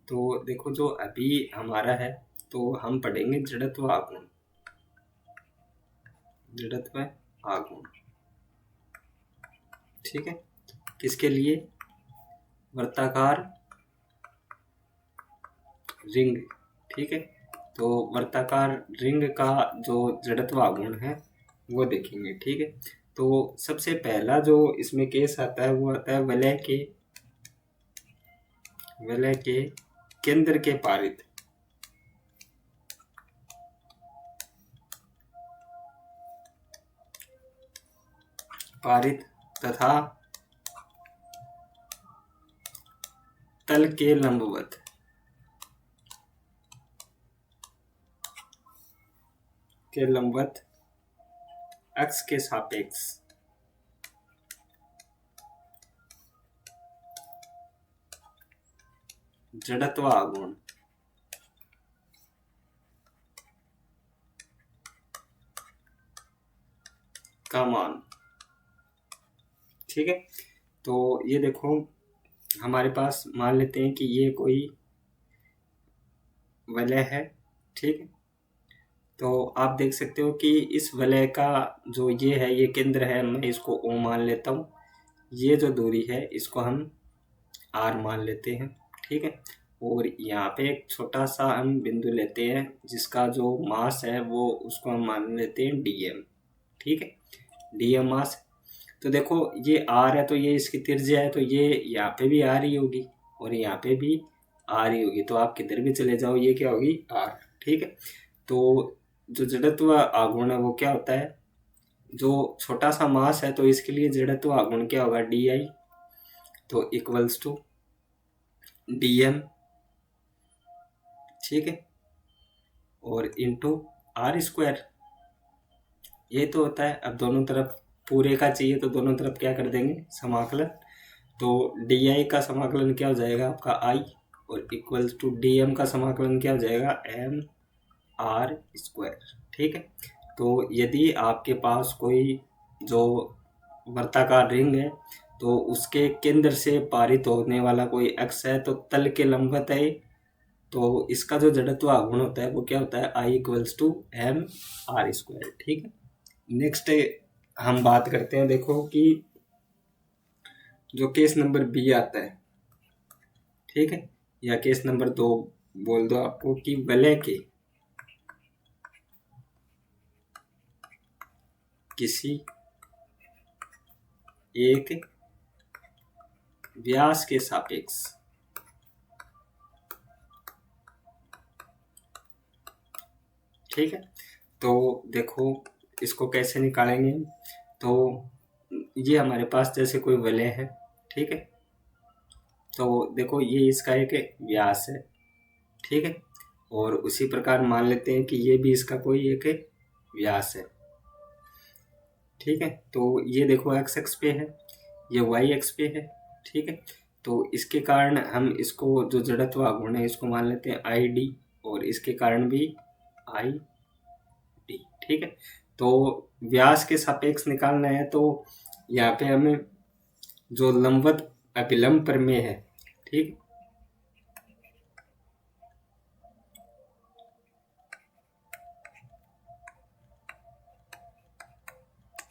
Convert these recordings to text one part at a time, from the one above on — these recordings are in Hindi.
तो देखो जो अभी हमारा है, तो हम पढ़ेंगे जड़त्व आघूर्ण। जड़त्व आघूर्ण, ठीक है। किसके लिए? वर्ताकार रिंग, ठीक है। तो वर्ताकार रिंग का जो जड़त्व आघूर्ण है वो देखेंगे, ठीक है। तो सबसे पहला जो इसमें केस आता है वो आता है वलय के केंद्र के पारित तथा तल के लंबवत अक्ष के सापेक्ष जड़त्व आघूर्ण का मान, ठीक है। तो ये देखो हमारे पास मान लेते हैं कि ये कोई वलय है, ठीक है। तो आप देख सकते हो कि इस वलय का जो ये है, ये केंद्र है, मैं इसको ओ मान लेता हूँ। ये जो दूरी है इसको हम आर मान लेते हैं, ठीक है। और यहाँ पे एक छोटा सा हम बिंदु लेते हैं जिसका जो मास है वो उसको हम मान लेते हैं डीएम, ठीक है। डीएम मास। तो देखो ये आर है तो ये इसकी त्रिज्या है, तो ये यहाँ पे भी आ रही होगी और यहाँ पे भी आ रही होगी। तो आप किधर भी चले जाओ ये क्या होगी? आर, ठीक है। तो जो जड़त्व आघूर्ण है वो क्या होता है? जो छोटा सा मास है तो इसके लिए जड़त्व आघूर्ण क्या होगा? डी आई, तो इक्वल्स टू डीएम, ठीक है, और इंटू आर स्क्वायर। ये तो होता है। अब दोनों तरफ पूरे का चाहिए तो दोनों तरफ क्या कर देंगे? समाकलन। तो डी आई का समाकलन क्या हो जाएगा आपका? आई, और इक्वल्स टू डी एम का समाकलन क्या हो जाएगा? एम आर स्क्वायर, ठीक है। तो यदि आपके पास कोई जो वर्ताकार रिंग है तो उसके केंद्र से पारित होने वाला कोई अक्ष है तो तल के लंबवत है, तो इसका जो जड़त्व आघूर्ण होता है वो क्या होता है? I equals to M R square, ठीक है। नेक्स्ट हम बात करते हैं, देखो कि जो केस नंबर बी आता है, ठीक है, या केस नंबर 2 बोल दो आपको, कि वलय के किसी एक व्यास के सापेक्ष ठीक है। तो देखो इसको कैसे निकालेंगे? तो ये हमारे पास जैसे कोई वलय है, ठीक है। तो देखो ये इसका एक व्यास है, ठीक है, और उसी प्रकार मान लेते हैं कि ये भी इसका कोई एक व्यास है, ठीक है। तो ये देखो एक्स एक्स पे है, ये वाई एक्स पे है, ठीक है। तो इसके कारण हम इसको जो जड़त्व आघूर्ण है इसको मान लेते हैं आई डी, और इसके कारण भी आई डी, ठीक है। तो व्यास के सापेक्ष निकालना है तो यहाँ पे हमें जो लंबवत अभिलंब प्रमेय है, ठीक,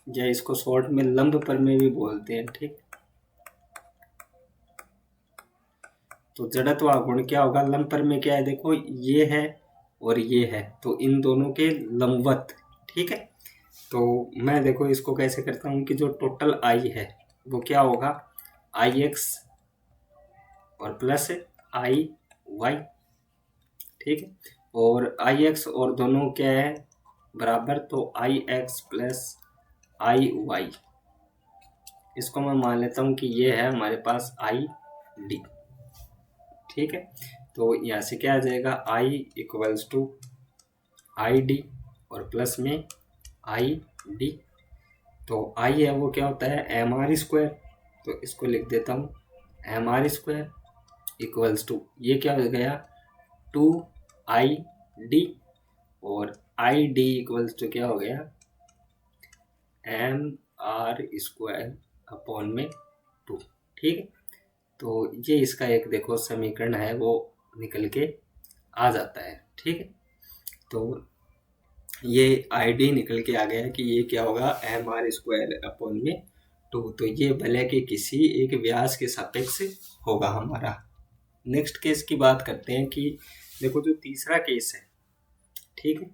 या इसको शॉर्ट में लंब प्रमेय भी बोलते हैं, ठीक। तो जड़त्व आघूर्ण क्या होगा? लंब प्रमेय क्या है? देखो ये है और ये है, तो इन दोनों के लंबवत, ठीक है। तो मैं देखो इसको कैसे करता हूँ कि जो टोटल आई है वो क्या होगा? आई एक्स और प्लस आई वाई, ठीक है। और आई एक्स और दोनों क्या है? बराबर, तो आई एक्स प्लस आई वाई, इसको मैं मान लेता हूँ कि ये है हमारे पास आई डी, ठीक है। तो यहाँ से क्या आ जाएगा? आई इक्वल्स टू आई डी और प्लस में आई डी। तो आई है वो क्या होता है? एम आर स्क्वायर, तो इसको लिख देता हूँ M R square equals to, ये क्या हो गया? टू आई डी, और आई डी इक्वल्स टू क्या हो गया? एम आर स्क्वायर अपॉन में 2, ठीक है। तो ये इसका एक देखो समीकरण है वो निकल के आ जाता है। ठीक है, तो ये आईडी निकल के आ गया है कि ये क्या होगा, एम आर स्क्वायर अपॉन में 2। तो ये वलय के किसी एक व्यास के सापेक्ष होगा हमारा। नेक्स्ट केस की बात करते हैं कि देखो जो तीसरा केस है, ठीक है,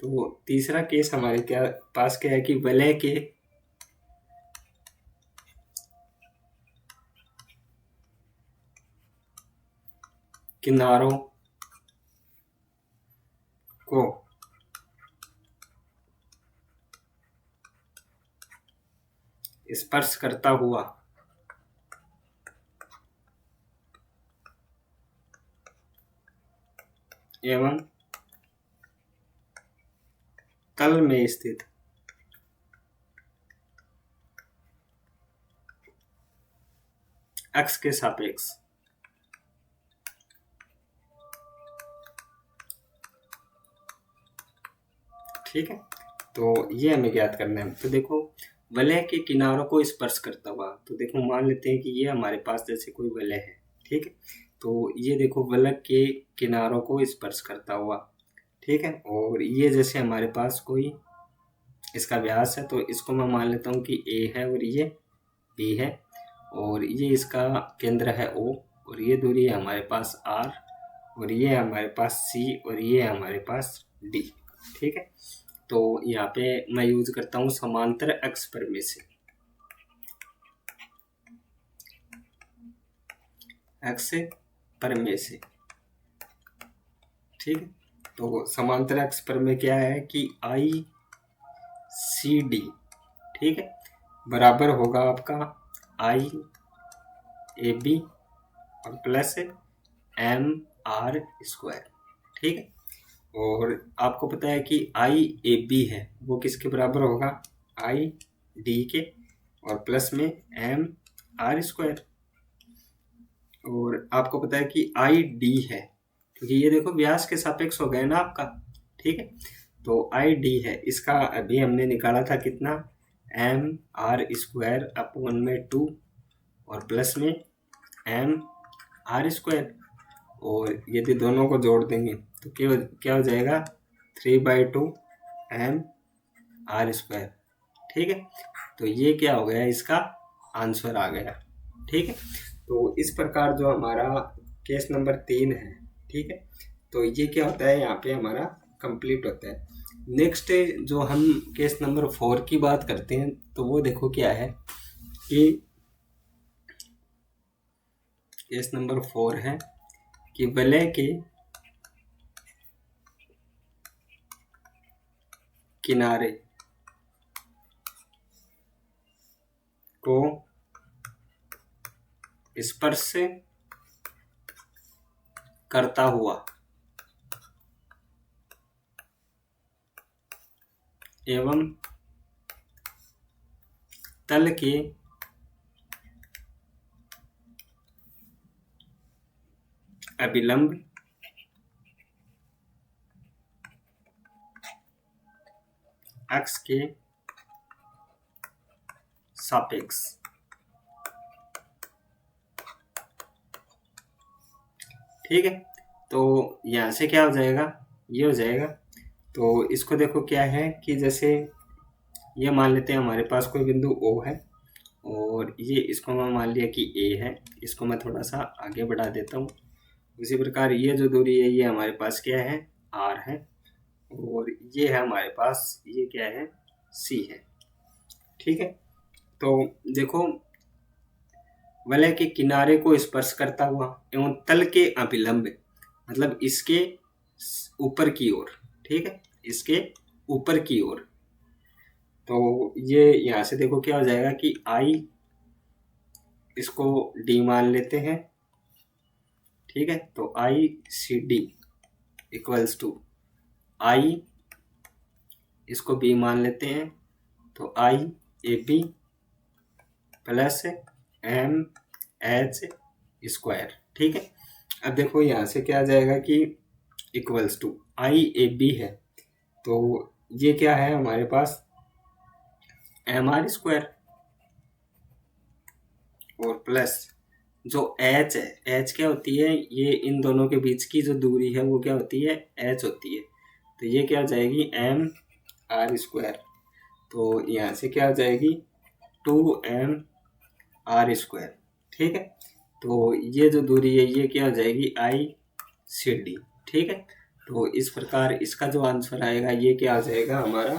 तो तीसरा केस हमारे क्या पास क्या है कि वलय के किनारों को स्पर्श करता हुआ एवं तल में स्थित अक्ष के सापेक्ष ठीक है, तो ये हमें ज्ञात करना है। तो देखो वलय के किनारों को स्पर्श करता हुआ, तो देखो मान लेते हैं कि ये हमारे पास जैसे कोई वलय है, ठीक है, तो ये देखो वलय के किनारों को स्पर्श करता हुआ, ठीक है, और ये जैसे हमारे पास कोई इसका व्यास है, तो इसको मैं मान लेता हूँ कि ए है और ये बी है, और ये इसका केंद्र है ओ, और ये दूरी है हमारे पास आर, और ये हमारे पास सी, और ये हमारे पास डी। ठीक है, तो यहाँ पे मैं यूज करता हूँ समांतर अक्ष परमेय से, अक्ष परमेय से। ठीक है, तो समांतर अक्ष परमेय क्या है कि आई सी डी, ठीक है, बराबर होगा आपका आई ए बी और प्लस एम आर स्क्वायर। ठीक है, और आपको पता है कि आई ए बी है वो किसके बराबर होगा, आई डी के और प्लस में एम आर स्क्वायर। और आपको पता है कि आई डी है क्योंकि ये देखो व्यास के सापेक्ष हो गया ना आपका। ठीक है, तो आई डी है, इसका अभी हमने निकाला था कितना, एम आर स्क्वायर अपॉन में 2 और प्लस में एम आर स्क्वायर, और यदि दोनों को जोड़ देंगे तो क्या हो जाएगा 3/2 एम आर स्क्वायर। ठीक है, तो ये क्या हो गया, इसका आंसर आ गया। ठीक है, तो इस प्रकार जो हमारा केस नंबर 3 है, ठीक है, तो ये क्या होता है यहाँ पे हमारा कंप्लीट होता है। नेक्स्ट जो हम केस नंबर 4 की बात करते हैं, तो वो देखो क्या है कि केस नंबर 4 है कि वलय के किनारे को स्पर्श करता हुआ एवं तल के अभिलंब अक्ष के सापेक्ष। ठीक है, तो यहाँ से क्या हो जाएगा, ये हो जाएगा। तो इसको देखो क्या है कि जैसे ये मान लेते हैं हमारे पास कोई बिंदु O है और ये इसको मैं मान लिया कि A है, इसको मैं थोड़ा सा आगे बढ़ा देता हूँ। उसी प्रकार ये जो दूरी है ये हमारे पास क्या है, R है, और ये है हमारे पास ये क्या है, C है। ठीक है, तो देखो वलय के किनारे को स्पर्श करता हुआ एवं तल के अभिलंब, मतलब इसके ऊपर की ओर, ठीक है, इसके ऊपर की ओर। तो ये यहाँ से देखो क्या हो जाएगा कि आई, इसको डी मान लेते हैं। ठीक है, तो I C D equals to I, इसको बी मान लेते हैं, तो I A B plus M H square. ठीक है, अब देखो यहाँ से क्या आ जाएगा कि equals to I A B है, तो ये क्या है हमारे पास एम आर स्क्वायर और प्लस जो एच है, एच क्या होती है, ये इन दोनों के बीच की जो दूरी है वो क्या होती है, एच होती है। तो ये क्या हो जाएगी, एम आर स्क्वायर। तो यहाँ से क्या हो जाएगी, 2m आर स्क्वायर। ठीक है, तो ये जो दूरी है ये क्या हो जाएगी, आई सी डी। ठीक है, तो इस प्रकार इसका जो आंसर आएगा ये क्या आ जाएगा हमारा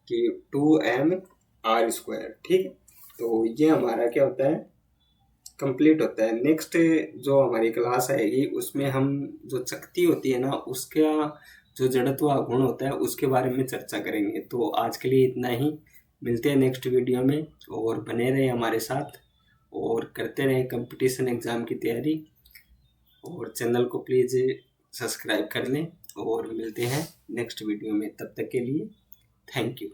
कि 2m आर स्क्वायर। ठीक है, तो ये हमारा क्या होता है, कंप्लीट होता है। नेक्स्ट जो हमारी क्लास आएगी उसमें हम जो शक्ति होती है ना, उसका जो जड़त्व गुण होता है उसके बारे में चर्चा करेंगे। तो आज के लिए इतना ही, मिलते हैं नेक्स्ट वीडियो में, और बने रहे हमारे साथ और करते रहे कंपटीशन एग्ज़ाम की तैयारी, और चैनल को प्लीज़ सब्सक्राइब कर लें, और मिलते हैं नेक्स्ट वीडियो में। तब तक के लिए थैंक यू।